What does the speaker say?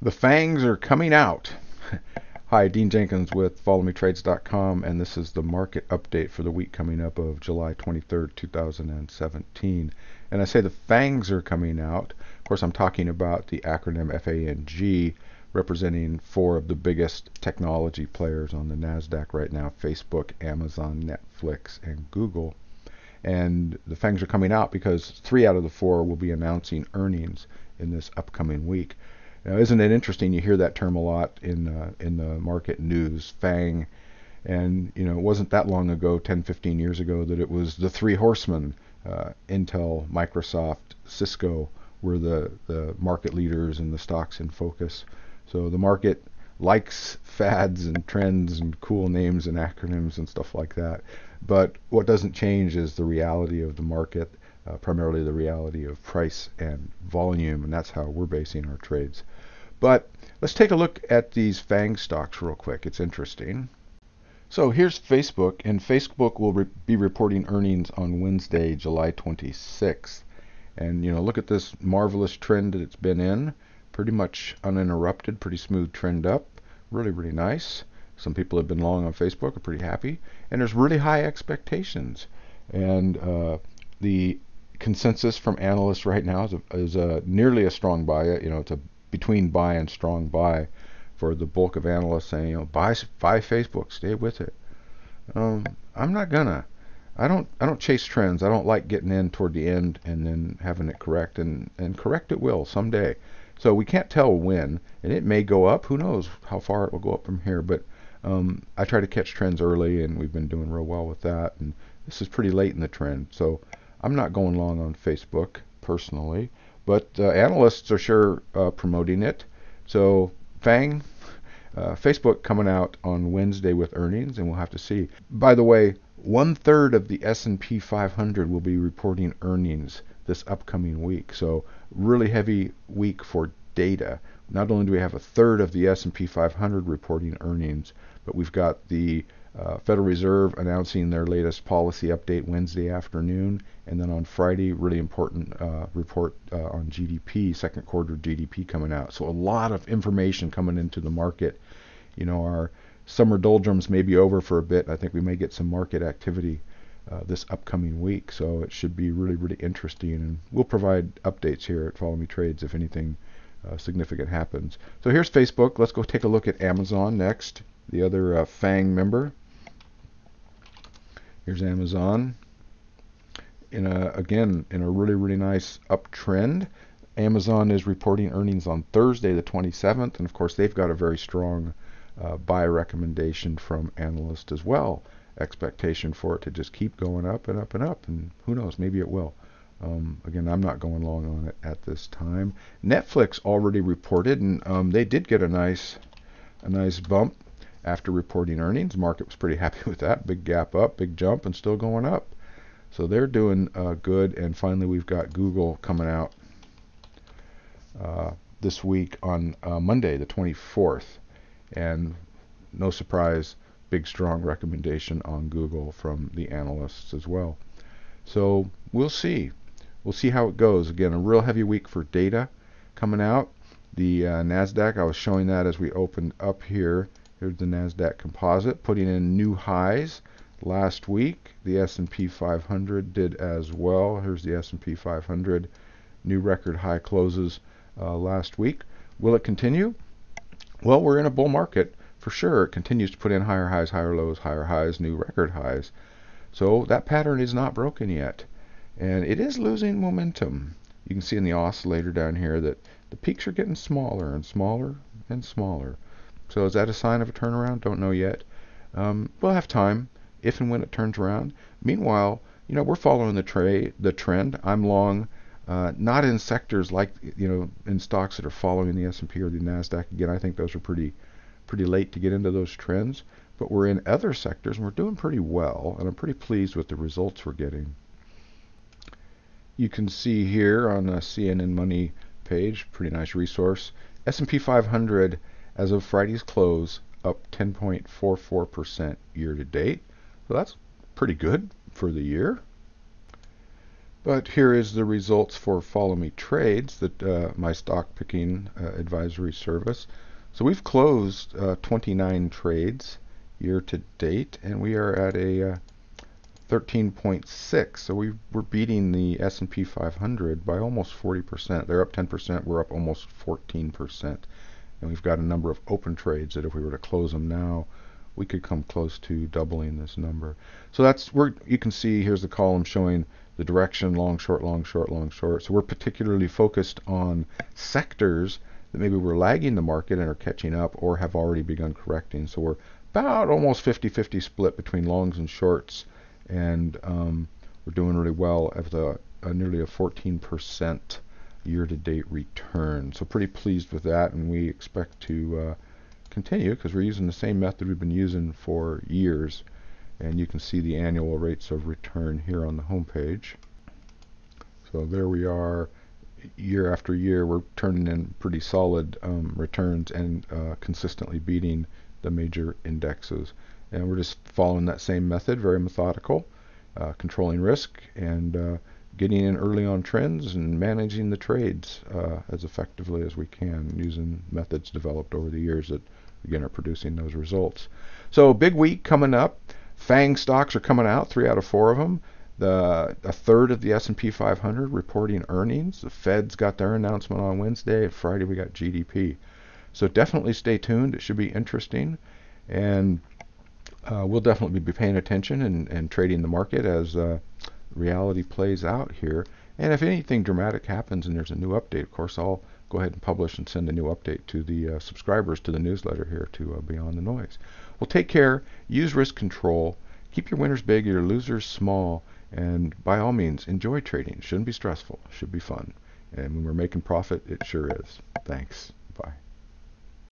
The FANGs are coming out. Hi, Dean Jenkins with FollowMeTrades.com, and this is the market update for the week coming up of July 23rd, 2017. And I say the FANGs are coming out. Of course, I'm talking about the acronym FANG, representing four of the biggest technology players on the NASDAQ right now: Facebook, Amazon, Netflix, and Google. And the FANGs are coming out because 3 out of the 4 will be announcing earnings in this upcoming week. Now, isn't it interesting? You hear that term a lot in the market news, FANG. And, it wasn't that long ago, 10, 15 years ago, that it was the 3 Horsemen. Intel, Microsoft, Cisco were the market leaders and the stocks in focus. So the market likes fads and trends and cool names and acronyms and stuff like that. But what doesn't change is the reality of the market, primarily the reality of price and volume, and that's how we're basing our trades. But let's take a look at these FANG stocks real quick. It's interesting. So here's Facebook, and Facebook will be reporting earnings on Wednesday, July 26th. And look at this marvelous trend that it's been in, pretty much uninterrupted, pretty smooth trend up, really, really nice. Some people have been long on Facebook, are pretty happy, and there's really high expectations. And the consensus from analysts right now is nearly a strong buy. It's a between buy and strong buy for the bulk of analysts, saying, buy Facebook, stay with it. I'm not gonna. I don't chase trends. I don't like getting in toward the end and then having it correct, and correct it will someday. So we can't tell when, and it may go up. Who knows how far it will go up from here? But I try to catch trends early, and we've been doing real well with that. And this is pretty late in the trend, so I'm not going long on Facebook personally. But analysts are sure promoting it. So FANG, Facebook coming out on Wednesday with earnings, and we'll have to see. By the way, 1/3 of the S&P 500 will be reporting earnings this upcoming week. So really heavy week for data. Not only do we have 1/3 of the S&P 500 reporting earnings, but we've got the Federal Reserve announcing their latest policy update Wednesday afternoon, and then on Friday, really important report on GDP, second quarter GDP coming out. So a lot of information coming into the market. Our summer doldrums may be over for a bit. I think we may get some market activity this upcoming week, so it should be really, really interesting. And we'll provide updates here at Follow Me Trades if anything significant happens. So here's Facebook. Let's go take a look at Amazon next, the other FANG member. Here's Amazon. Again, in a really, really nice uptrend. Amazon is reporting earnings on Thursday, the 27th, and of course they've got a very strong buy recommendation from analysts as well. Expectation for it to just keep going up and up and up, and who knows, maybe it will. Again, I'm not going long on it at this time. Netflix already reported, and they did get a nice bump after reporting earnings. The market was pretty happy with that. Big gap up, big jump, and still going up. So they're doing good. And finally, we've got Google coming out this week on Monday, the 24th. And no surprise, big strong recommendation on Google from the analysts as well. So we'll see. We'll see how it goes. Again, a real heavy week for data coming out. The NASDAQ, I was showing that as we opened up here. Here's the NASDAQ composite, putting in new highs last week. The S&P 500 did as well. Here's the S&P 500, new record high closes last week. Will it continue? Well, we're in a bull market for sure. It continues to put in higher highs, higher lows, higher highs, new record highs. So that pattern is not broken yet. And it is losing momentum. You can see in the oscillator down here that the peaks are getting smaller and smaller and smaller. So is that a sign of a turnaround? Don't know yet. We'll have time if and when it turns around. Meanwhile, we're following the trend. I'm long, not in sectors like in stocks that are following the S&P or the NASDAQ. Again, I think those are pretty late to get into those trends. But we're in other sectors and we're doing pretty well, and I'm pretty pleased with the results we're getting. You can see here on the CNN Money page, pretty nice resource. S&P 500 as of Friday's close, up 10.44% year to date. So that's pretty good for the year. But here is the results for Follow Me Trades, that my stock picking advisory service. So we've closed 29 trades year to date, and we are at a 13.6. So we're beating the S&P 500 by almost 40%. They're up 10%. We're up almost 14%. And we've got a number of open trades that if we were to close them now, we could come close to doubling this number. So that's where you can see here's the column showing the direction, long, short, long, short, long, short. So we're particularly focused on sectors that maybe we're lagging the market and are catching up or have already begun correcting. So we're about almost 50-50 split between longs and shorts, and we're doing really well at nearly a 14% year-to-date return. So pretty pleased with that, and we expect to continue because we're using the same method we've been using for years. And you can see the annual rates of return here on the home page. So there we are, year after year we're turning in pretty solid returns and consistently beating the major indexes. And we're just following that same method, very methodical, controlling risk and getting in early on trends and managing the trades as effectively as we can using methods developed over the years that again are producing those results. So big week coming up. FANG stocks are coming out, 3 out of 4 of them. A third of the S&P 500 reporting earnings. The Fed's got their announcement on Wednesday, and Friday we got GDP. So definitely stay tuned. It should be interesting, and we'll definitely be paying attention and trading the market as reality plays out here. And if anything dramatic happens and there's a new update, of course, I'll go ahead and publish and send a new update to the subscribers to the newsletter here to Beyond the Noise. Well, take care, use risk control, keep your winners big, your losers small, and by all means, enjoy trading. It shouldn't be stressful, it should be fun. And when we're making profit, it sure is. Thanks. Bye.